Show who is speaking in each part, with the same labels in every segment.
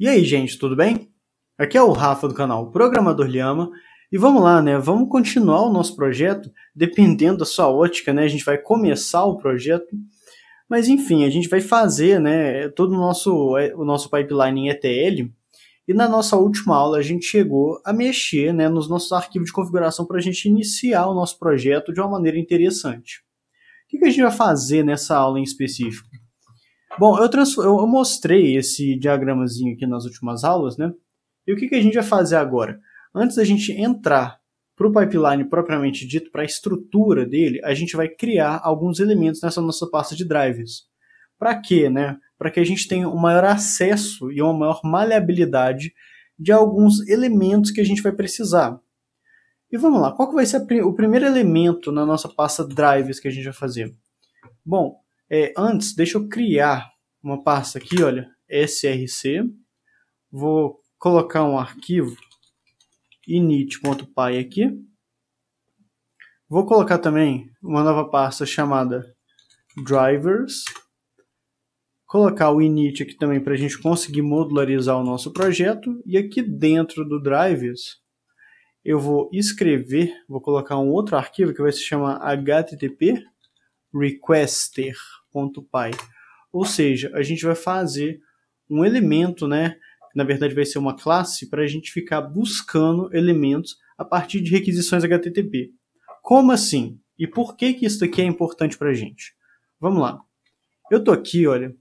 Speaker 1: E aí, gente, tudo bem? Aqui é o Rafa do canal Programador Lhama e vamos lá, né? Vamos continuar o nosso projeto, dependendo da sua ótica, né? A gente vai começar o projeto, mas enfim, a gente vai fazer, né? Todo o nosso pipeline em ETL e na nossa última aula a gente chegou a mexer, né, nos nossos arquivos de configuração para a gente iniciar o nosso projeto de uma maneira interessante. O que a gente vai fazer nessa aula em específico? Bom, eu mostrei esse diagramazinho aqui nas últimas aulas, né? E o que a gente vai fazer agora? Antes da gente entrar para o pipeline propriamente dito, para a estrutura dele, a gente vai criar alguns elementos nessa nossa pasta de drivers. Para quê, né? Para que a gente tenha um maior acesso e uma maior maleabilidade de alguns elementos que a gente vai precisar. E vamos lá, qual que vai ser o primeiro elemento na nossa pasta drivers que a gente vai fazer? Bom, antes, deixa eu criar uma pasta aqui, olha, src. Vou colocar um arquivo init.py aqui. Vou colocar também uma nova pasta chamada drivers. Colocar o init aqui também para a gente conseguir modularizar o nosso projeto. E aqui dentro do drivers, eu vou colocar um outro arquivo que vai se chamar http requester.py. Ou seja, a gente vai fazer um elemento, né? Na verdade vai ser uma classe para a gente ficar buscando elementos a partir de requisições HTTP. Como assim? E por que isso daqui é importante para a gente? Vamos lá. Eu estou aqui, olha,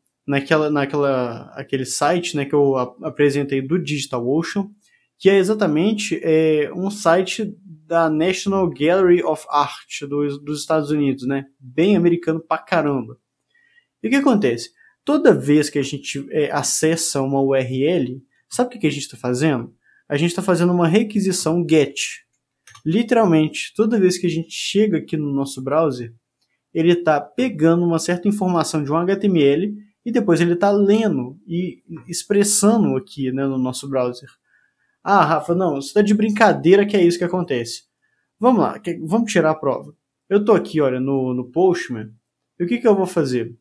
Speaker 1: aquele site, né, que eu apresentei do DigitalOcean, que é exatamente um site da National Gallery of Art dos Estados Unidos, né? Bem americano pra caramba. E o que acontece? Toda vez que a gente acessa uma URL, sabe o que a gente está fazendo? A gente está fazendo uma requisição GET. Literalmente, toda vez que a gente chega aqui no nosso browser, ele está pegando uma certa informação de um HTML e depois ele está lendo e expressando aqui, né, no nosso browser. Ah, Rafa, não, você está de brincadeira que é isso que acontece. Vamos lá, vamos tirar a prova. Eu estou aqui, olha, no Postman, e o que eu vou fazer?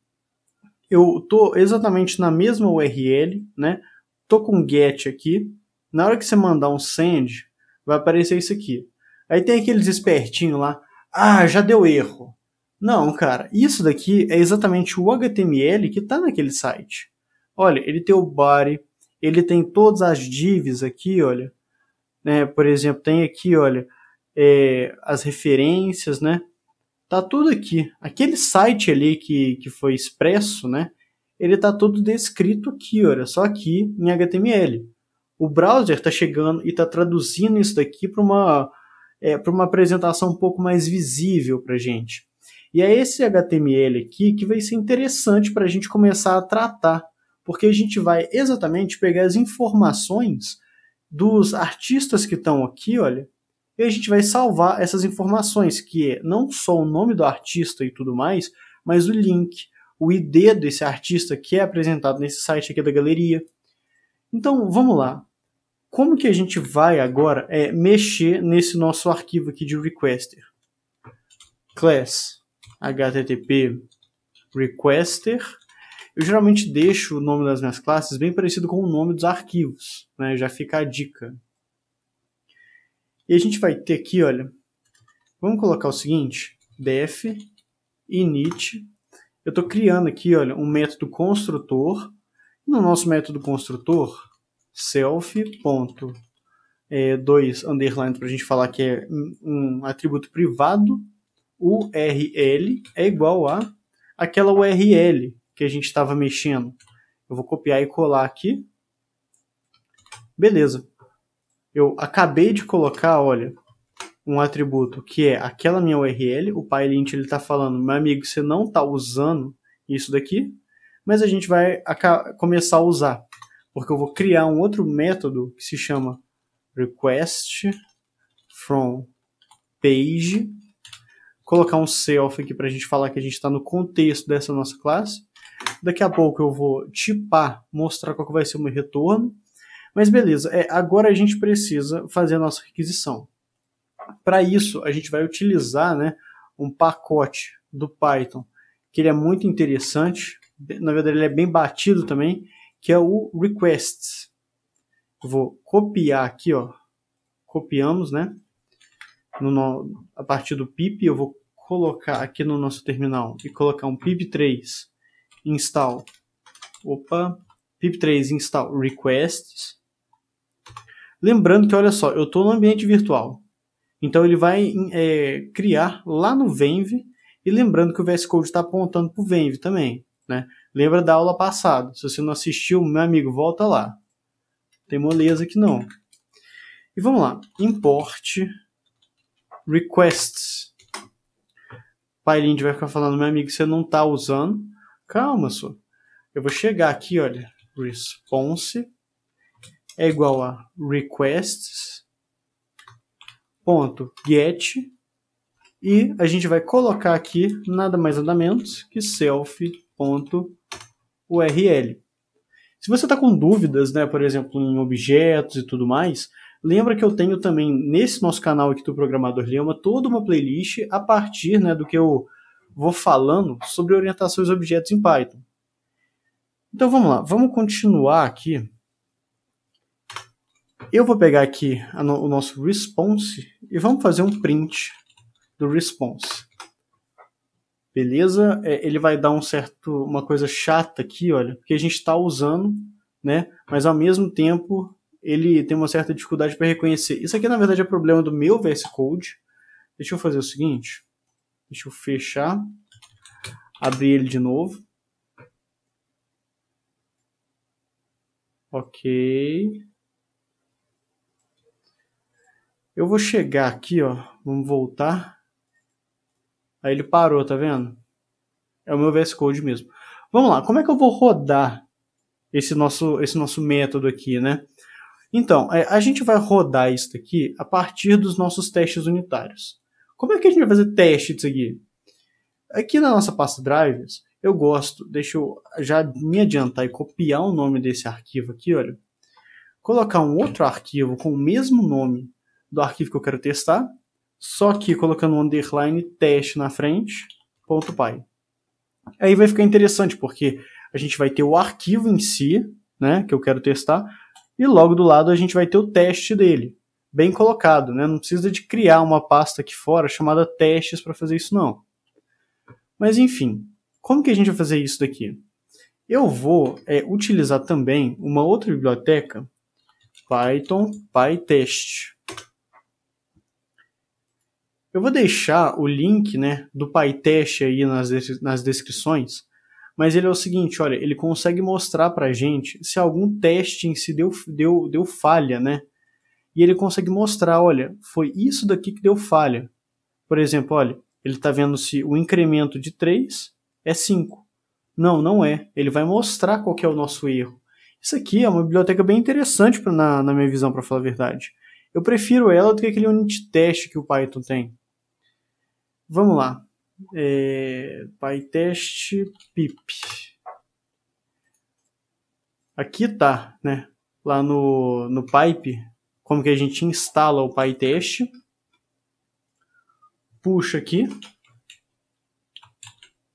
Speaker 1: Eu estou exatamente na mesma URL, né? Estou com get aqui. Na hora que você mandar um send, vai aparecer isso aqui. Aí tem aqueles espertinhos lá. Ah, já deu erro. Não, cara, isso daqui é exatamente o HTML que está naquele site. Olha, ele tem o body, ele tem todas as divs aqui, olha. Né? Por exemplo, tem aqui, olha, as referências, né? Tá tudo aqui. Aquele site ali que foi expresso, né? Ele tá todo descrito aqui, olha, só aqui em HTML. O browser está chegando e está traduzindo isso daqui para uma apresentação um pouco mais visível para a gente. E é esse HTML aqui que vai ser interessante para a gente começar a tratar, porque a gente vai exatamente pegar as informações dos artistas que estão aqui, olha, e a gente vai salvar essas informações, que é não só o nome do artista e tudo mais, mas o link, o ID desse artista que é apresentado nesse site aqui da galeria. Então, vamos lá. Como que a gente vai agora mexer nesse nosso arquivo aqui de requester? Class http requester. Eu geralmente deixo o nome das minhas classes bem parecido com o nome dos arquivos, né? Já fica a dica. E a gente vai ter aqui, olha, vamos colocar o seguinte, def init. Eu estou criando aqui, olha, um método construtor. No nosso método construtor, self, dois underlines para a gente falar que é um atributo privado, URL é igual a aquela URL que a gente estava mexendo. Eu vou copiar e colar aqui. Beleza. Eu acabei de colocar, olha, um atributo que é aquela minha URL. O PyLint está falando, meu amigo, você não está usando isso daqui, mas a gente vai começar a usar, porque eu vou criar um outro método que se chama request from page, colocar um self aqui para a gente falar que a gente está no contexto dessa nossa classe. Daqui a pouco eu vou tipar, mostrar qual que vai ser o meu retorno. Mas beleza, agora a gente precisa fazer a nossa requisição. Para isso, a gente vai utilizar, né, um pacote do Python, que ele é muito interessante, na verdade ele é bem batido também, que é o requests. Eu vou copiar aqui, ó. Copiamos, né? A partir do pip, eu vou colocar aqui no nosso terminal e colocar um pip3 install. Pip3 install requests. Lembrando que, olha só, eu estou no ambiente virtual. Então ele vai criar lá no Venv. E lembrando que o VS Code está apontando para o Venv também, né? Lembra da aula passada. Se você não assistiu, meu amigo, volta lá. Tem moleza aqui não. E vamos lá. Import requests. PyLint vai ficar falando, meu amigo, você não está usando. Calma, só. Eu vou chegar aqui, olha. Response é igual a requests.get e a gente vai colocar aqui nada mais nada menos que self.url. Se você está com dúvidas, né, por exemplo, em objetos e tudo mais, lembra que eu tenho também nesse nosso canal aqui do Programador Lema toda uma playlist a partir, né, do que eu vou falando sobre orientações a objetos em Python. Então vamos lá, vamos continuar aqui. Eu vou pegar aqui o nosso response e vamos fazer um print do response. Beleza? Ele vai dar uma coisa chata aqui, olha, porque a gente está usando, né? Mas ao mesmo tempo ele tem uma certa dificuldade para reconhecer. Isso aqui na verdade é problema do meu VS Code. Deixa eu fazer o seguinte. Deixa eu fechar, abrir ele de novo. Ok. Eu vou chegar aqui, ó. Vamos voltar. Aí ele parou, tá vendo? É o meu VS Code mesmo. Vamos lá, como é que eu vou rodar esse nosso método aqui, né? Então, a gente vai rodar isso aqui a partir dos nossos testes unitários. Como é que a gente vai fazer teste disso aqui? Aqui na nossa pasta drivers, eu gosto, deixa eu já me adiantar e copiar o nome desse arquivo aqui, olha. Colocar um outro arquivo com o mesmo nome do arquivo que eu quero testar, só que colocando um underline teste na frente, .py. Aí vai ficar interessante, porque a gente vai ter o arquivo em si, né, que eu quero testar, e logo do lado a gente vai ter o teste dele, bem colocado, né? Não precisa de criar uma pasta aqui fora chamada testes para fazer isso não. Mas enfim, como que a gente vai fazer isso daqui? Eu vou utilizar também uma outra biblioteca, Python PyTest. Eu vou deixar o link, né, do PyTest aí nas descrições, mas ele é o seguinte, olha, ele consegue mostrar pra gente se algum teste em si deu falha, né? E ele consegue mostrar, olha, foi isso daqui que deu falha. Por exemplo, olha, ele está vendo se o incremento de 3 é 5. Não, não é. Ele vai mostrar qual que é o nosso erro. Isso aqui é uma biblioteca bem interessante na minha visão, para falar a verdade. Eu prefiro ela do que aquele unit test que o Python tem. Vamos lá. PyTest pip. Aqui tá, né? Lá no pipe, como que a gente instala o PyTest. Puxa aqui.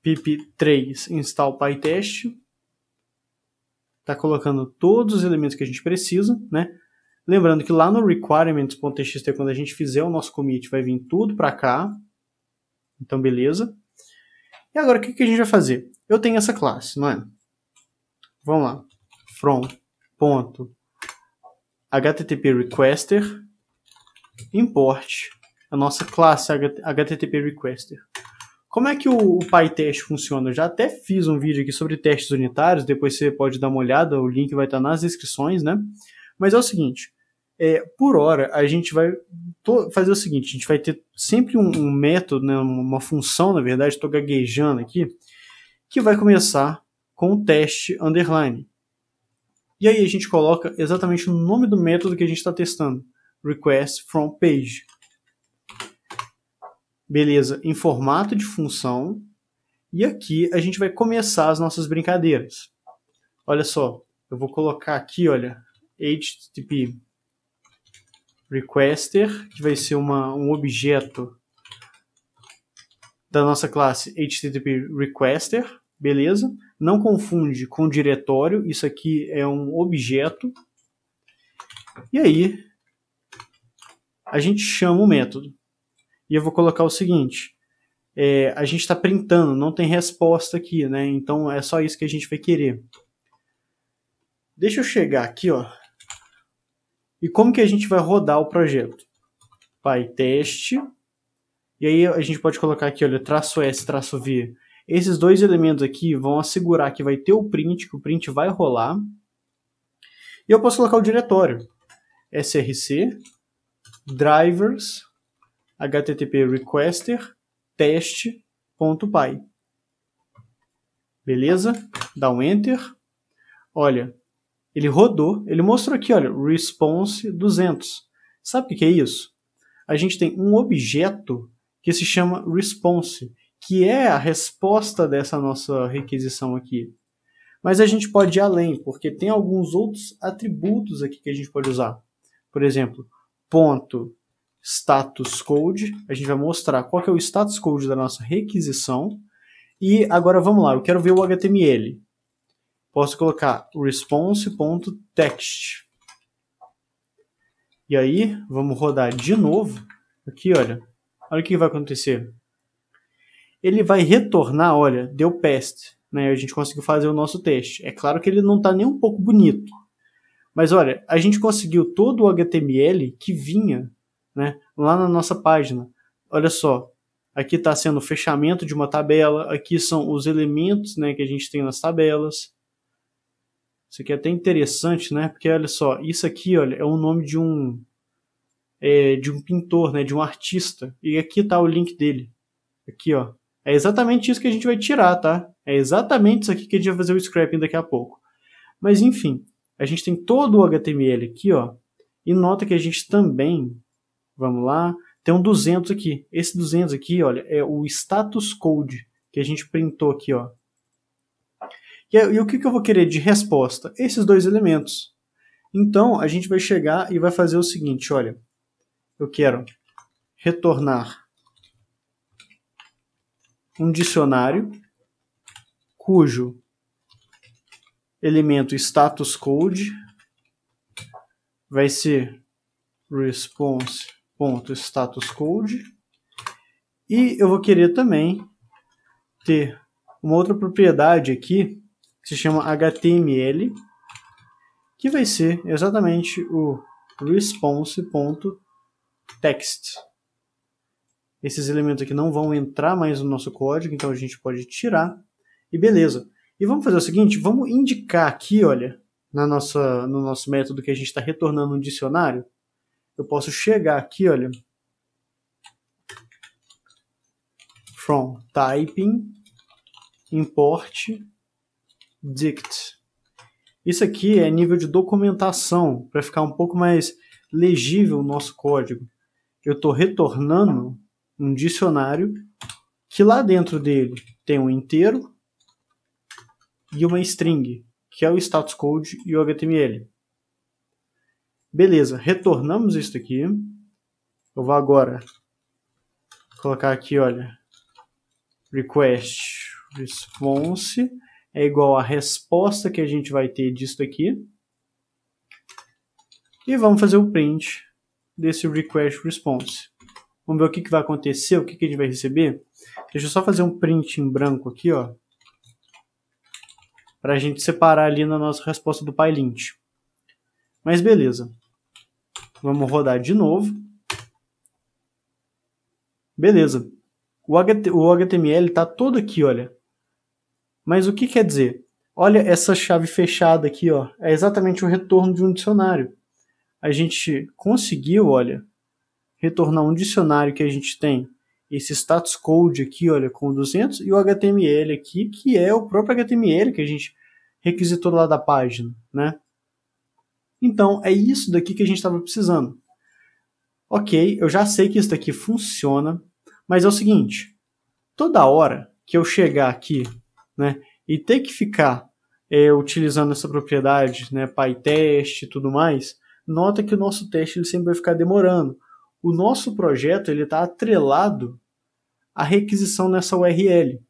Speaker 1: pip3 install PyTest. Tá colocando todos os elementos que a gente precisa, né? Lembrando que lá no requirements.txt, quando a gente fizer o nosso commit, vai vir tudo para cá. Então, beleza. E agora, o que a gente vai fazer? Eu tenho essa classe, não é? Vamos lá. From.http_requester import a nossa classe http_requester. Como é que o PyTest funciona? Eu já até fiz um vídeo aqui sobre testes unitários, depois você pode dar uma olhada, o link vai estar nas descrições, né? Mas é o seguinte, por hora a gente vai fazer o seguinte, a gente vai ter sempre um método, né, uma função, na verdade, estou gaguejando aqui, que vai começar com o teste underline. E aí a gente coloca exatamente o nome do método que a gente está testando, request from page. Beleza, em formato de função. E aqui a gente vai começar as nossas brincadeiras. Olha só, eu vou colocar aqui, olha, HTTP requester, que vai ser um objeto da nossa classe HTTP requester, beleza? Não confunde com diretório, isso aqui é um objeto. E aí, a gente chama o método. E eu vou colocar o seguinte, a gente está printando, não tem resposta aqui, né? Então é só isso que a gente vai querer. Deixa eu chegar aqui, ó. E como que a gente vai rodar o projeto? PyTest. E aí a gente pode colocar aqui, olha, "-s", "-v". Esses dois elementos aqui vão assegurar que vai ter o print, que o print vai rolar. E eu posso colocar o diretório. src, drivers, http requester, test.py. Beleza? Dá um enter. Olha, ele rodou. Ele mostrou aqui, olha, response 200. Sabe o que é isso? A gente tem um objeto que se chama response, que é a resposta dessa nossa requisição aqui. Mas a gente pode ir além, porque tem alguns outros atributos aqui que a gente pode usar. Por exemplo, ponto status code. A gente vai mostrar qual que é o status code da nossa requisição. E agora vamos lá, eu quero ver o HTML. Posso colocar response.text. E aí, vamos rodar de novo. Aqui, olha. Olha o que vai acontecer. Ele vai retornar, olha, deu passed. Né? A gente conseguiu fazer o nosso teste. É claro que ele não está nem um pouco bonito. Mas olha, a gente conseguiu todo o HTML que vinha, né, lá na nossa página. Olha só, aqui está sendo o fechamento de uma tabela, aqui são os elementos, né, que a gente tem nas tabelas. Isso aqui é até interessante, né, porque olha só, isso aqui, olha, é o nome de um pintor, né, de um artista. E aqui está o link dele. Aqui, ó. É exatamente isso que a gente vai tirar, tá? É exatamente isso aqui que a gente vai fazer o scrapping daqui a pouco. Mas enfim, a gente tem todo o HTML aqui, ó. E nota que a gente também, vamos lá, tem um 200 aqui. Esse 200 aqui, olha, é o status code que a gente printou aqui, ó. E o que eu vou querer de resposta? Esses dois elementos. Então, a gente vai chegar e vai fazer o seguinte, olha. Eu quero retornar um dicionário cujo elemento status code vai ser response.statuscode e eu vou querer também ter uma outra propriedade aqui que se chama HTML, que vai ser exatamente o response.text. Esses elementos aqui não vão entrar mais no nosso código, então a gente pode tirar e beleza. E vamos fazer o seguinte, vamos indicar aqui, olha, no nosso método que a gente está retornando um dicionário. Eu posso chegar aqui, olha, from typing import dict. Isso aqui é nível de documentação, para ficar um pouco mais legível o nosso código. Eu estou retornando um dicionário que lá dentro dele tem um inteiro e uma string, que é o status code e o HTML. Beleza, retornamos isso aqui. Eu vou agora colocar aqui, olha, request response é igual a resposta que a gente vai ter disso aqui. E vamos fazer o print desse request response. Vamos ver o que vai acontecer, o que a gente vai receber. Deixa eu só fazer um print em branco aqui, ó, para a gente separar ali na nossa resposta do PyLint. Mas beleza. Vamos rodar de novo. Beleza. O HTML está todo aqui, olha. Mas o que quer dizer? Olha essa chave fechada aqui, ó. É exatamente o retorno de um dicionário. A gente conseguiu, olha, retornar um dicionário que a gente tem esse status code aqui, olha, com 200, e o HTML aqui, que é o próprio HTML que a gente requisitou lá da página, né? Então, é isso daqui que a gente estava precisando. Ok, eu já sei que isso daqui funciona, mas é o seguinte, toda hora que eu chegar aqui, né, e ter que ficar utilizando essa propriedade, né, PyTest e tudo mais, nota que o nosso teste ele sempre vai ficar demorando. O nosso projeto está atrelado à requisição nessa URL.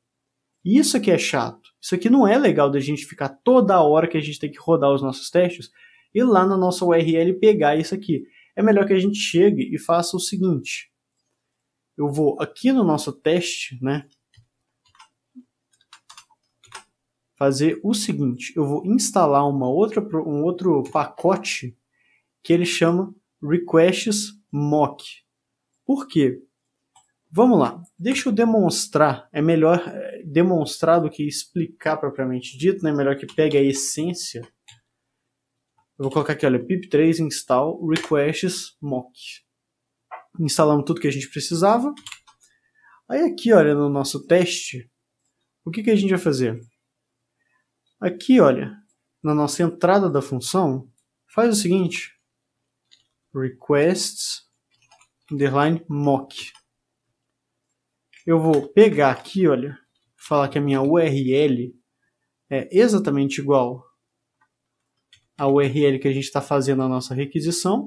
Speaker 1: E isso aqui é chato. Isso aqui não é legal da gente ficar toda hora que a gente tem que rodar os nossos testes ir lá na nossa URL e pegar isso aqui. É melhor que a gente chegue e faça o seguinte. Eu vou aqui no nosso teste, né, fazer o seguinte. Eu vou instalar um outro pacote que ele chama requests mock. Por quê? Vamos lá. Deixa eu demonstrar. É melhor demonstrar do que explicar propriamente dito, né? Melhor que pegue a essência. Eu vou colocar aqui, olha, pip3 install requests mock. Instalamos tudo que a gente precisava. Aí aqui, olha, no nosso teste, o que a gente vai fazer? Aqui, olha, na nossa entrada da função, faz o seguinte. Requests _mock. Eu vou pegar aqui, olha, falar que a minha URL é exatamente igual à URL que a gente está fazendo a nossa requisição.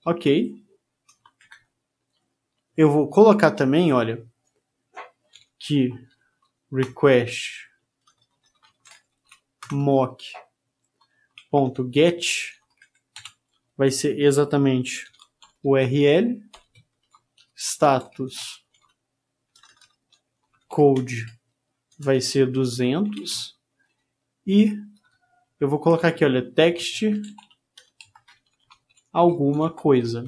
Speaker 1: Ok. Eu vou colocar também, olha, que request mock.get vai ser exatamente URL, status code vai ser 200 e eu vou colocar aqui, olha, text alguma coisa.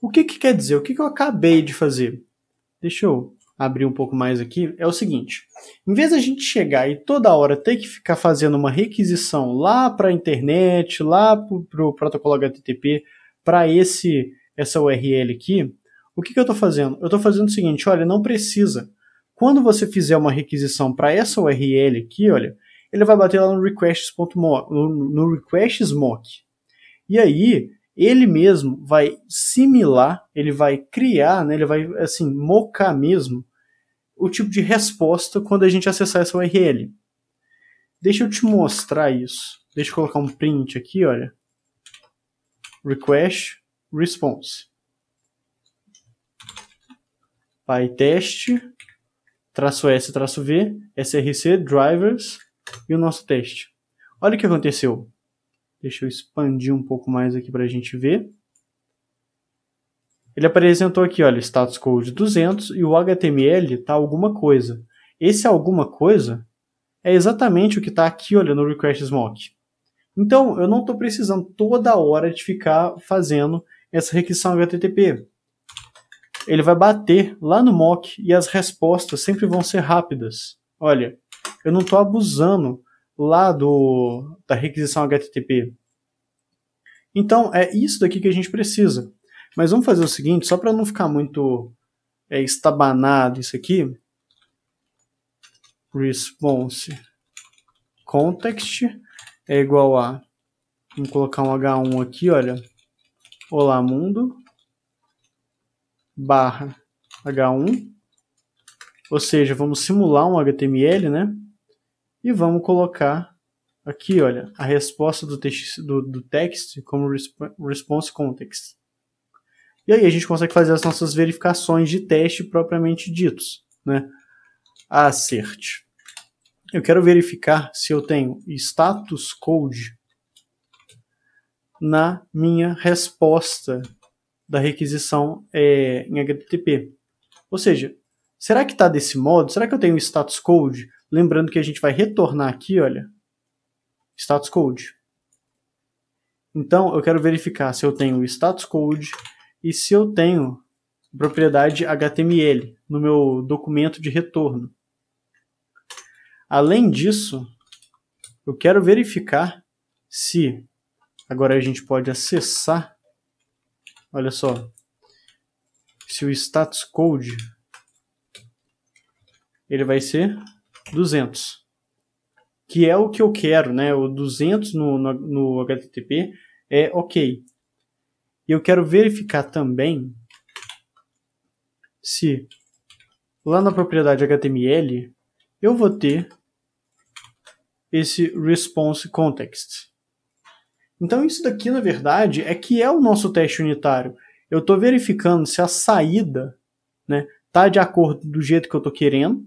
Speaker 1: O que quer dizer? O que eu acabei de fazer? Deixa eu abrir um pouco mais aqui. É o seguinte, em vez da gente chegar e toda hora ter que ficar fazendo uma requisição lá para a internet, lá para o protocolo HTTP, para essa URL aqui, o que eu estou fazendo? Eu estou fazendo o seguinte, olha, não precisa. Quando você fizer uma requisição para essa URL aqui, olha, ele vai bater lá no requests mock. E aí, ele mesmo vai similar, ele vai criar, né, ele vai assim, mocar mesmo o tipo de resposta quando a gente acessar essa URL. Deixa eu te mostrar isso. Deixa eu colocar um print aqui, olha. Request response. PyTest, -S, -V, src, drivers e o nosso teste. Olha o que aconteceu. Deixa eu expandir um pouco mais aqui para a gente ver. Ele apresentou aqui, olha, status code 200 e o HTML está alguma coisa. Esse alguma coisa é exatamente o que está aqui, olha, no requests mock. Então, eu não estou precisando toda hora de ficar fazendo essa requisição HTTP. Ele vai bater lá no mock e as respostas sempre vão ser rápidas. Olha, eu não estou abusando lá da requisição HTTP. Então, é isso daqui que a gente precisa. Mas vamos fazer o seguinte, só para não ficar muito estabanado isso aqui. Response context é igual a... Vamos colocar um H1 aqui, olha. Olá, mundo. Barra H1. Ou seja, vamos simular um HTML, né? E vamos colocar aqui, olha, a resposta do text como response context. E aí a gente consegue fazer as nossas verificações de teste propriamente ditos, né? Assert. Eu quero verificar se eu tenho status code na minha resposta da requisição em HTTP. Ou seja, será que está desse modo? Será que eu tenho status code? Lembrando que a gente vai retornar aqui, olha, status code. Então, eu quero verificar se eu tenho status code e se eu tenho propriedade HTML no meu documento de retorno. Além disso, eu quero verificar se... Agora a gente pode acessar, olha só, se o status code ele vai ser 200, que é o que eu quero, né? O 200 no HTTP é ok. E eu quero verificar também se lá na propriedade HTML eu vou ter esse response context. Então isso daqui, na verdade, é o nosso teste unitário. Eu estou verificando se a saída, né, está de acordo do jeito que eu estou querendo.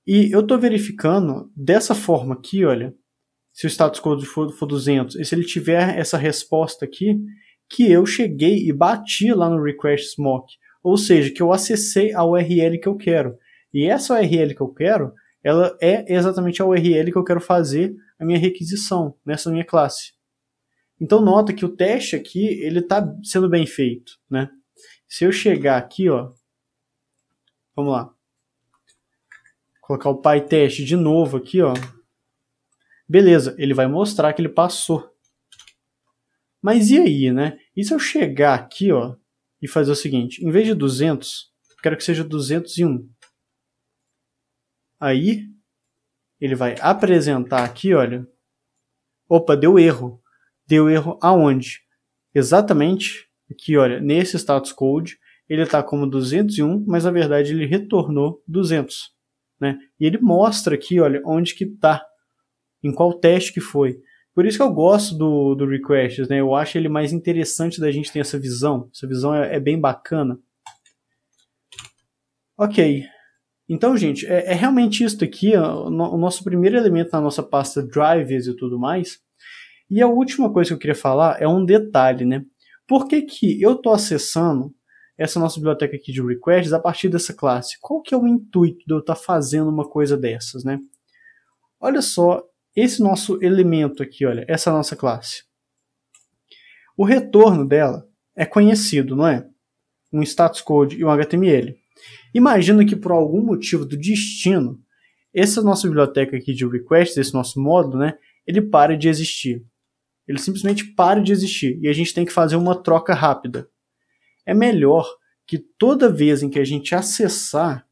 Speaker 1: E eu estou verificando dessa forma aqui, olha, se o status code for 200, e se ele tiver essa resposta aqui, que eu cheguei e bati lá no request smoke, ou seja, que eu acessei a URL que eu quero. E essa URL que eu quero, ela é exatamente a URL que eu quero fazer a minha requisição nessa minha classe. Então nota que o teste aqui, ele está sendo bem feito, né? Se eu chegar aqui, ó, vamos lá, colocar o PyTest de novo aqui, ó, beleza, ele vai mostrar que ele passou. Mas e aí, né? E se eu chegar aqui, ó, e fazer o seguinte, em vez de 200, quero que seja 201. Aí, ele vai apresentar aqui, olha, opa, deu erro. Deu erro aonde? Exatamente aqui, olha, nesse status code, ele está como 201, mas na verdade ele retornou 200, né? E ele mostra aqui, olha, onde que está, em qual teste que foi. Por isso que eu gosto do Requests, né? Eu acho ele mais interessante da gente ter essa visão. Essa visão é bem bacana. Ok. Então, gente, é realmente isso aqui, ó, o nosso primeiro elemento na nossa pasta drivers e tudo mais. E a última coisa que eu queria falar é um detalhe, né? Por que que eu estou acessando essa nossa biblioteca aqui de requests a partir dessa classe? Qual que é o intuito de eu estar fazendo uma coisa dessas, né? Olha só, esse nosso elemento aqui, olha, essa nossa classe. O retorno dela é conhecido, não é? Um status code e um HTML. Imagina que por algum motivo do destino, essa nossa biblioteca aqui de requests, esse nosso módulo, né, ele para de existir. Ele simplesmente para de existir e a gente tem que fazer uma troca rápida. É melhor que toda vez em que a gente acessar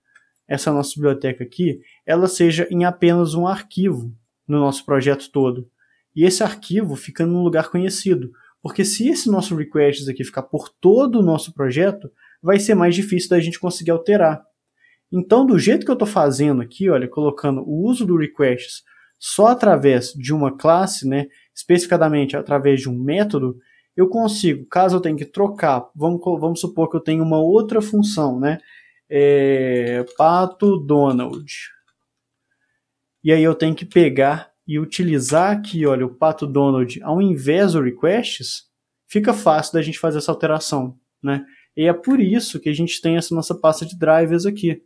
Speaker 1: essa nossa biblioteca aqui, ela seja em apenas um arquivo no nosso projeto todo. E esse arquivo fica num lugar conhecido. Porque se esse nosso request aqui ficar por todo o nosso projeto, vai ser mais difícil da gente conseguir alterar. Então, do jeito que eu estou fazendo aqui, olha, colocando o uso do requests só através de uma classe, né, especificadamente através de um método, eu consigo, caso eu tenha que trocar, vamos supor que eu tenho uma outra função, né, pato Donald. E aí eu tenho que pegar e utilizar aqui, olha, o pato Donald ao invés do requests, fica fácil da gente fazer essa alteração, né? E é por isso que a gente tem essa nossa pasta de drivers aqui,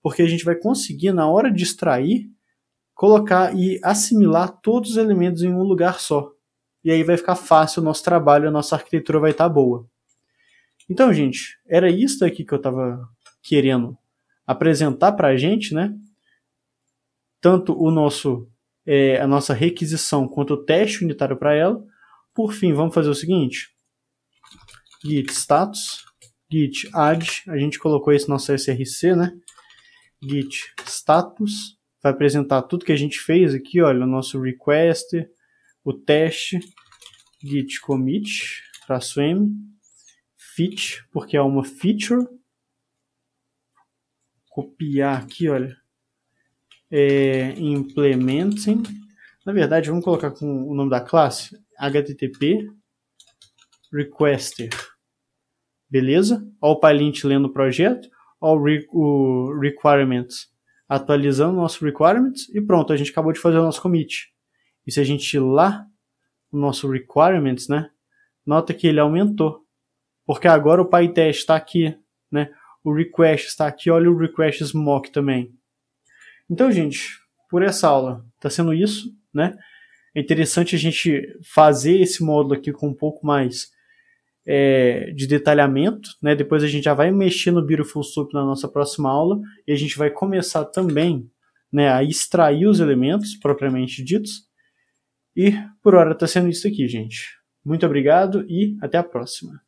Speaker 1: porque a gente vai conseguir, na hora de extrair, colocar e assimilar todos os elementos em um lugar só. E aí vai ficar fácil o nosso trabalho, a nossa arquitetura vai estar boa. Então, gente, era isso aqui que eu estava querendo apresentar para a gente, né? Tanto o nosso, a nossa requisição quanto o teste unitário para ela. Por fim, vamos fazer o seguinte. Git status, git add, a gente colocou esse nosso src, né? Git status, vai apresentar tudo que a gente fez aqui, olha, o nosso request, o teste, git commit, -m, fit, porque é uma feature, copiar aqui, olha, implementing, na verdade vamos colocar com o nome da classe, http requester, beleza? Olha o PyLint lendo o projeto, olha o requirements, atualizando o nosso requirements e pronto, a gente acabou de fazer o nosso commit. E se a gente ir lá no nosso requirements, né, nota que ele aumentou, porque agora o PyTest está aqui, né, o request está aqui, olha o request smoke também. Então, gente, por essa aula está sendo isso, né? É interessante a gente fazer esse módulo aqui com um pouco mais de detalhamento, né? Depois a gente já vai mexer no Beautiful Soup na nossa próxima aula e a gente vai começar também, né, a extrair os elementos propriamente ditos. E por hora está sendo isso aqui, gente. Muito obrigado e até a próxima.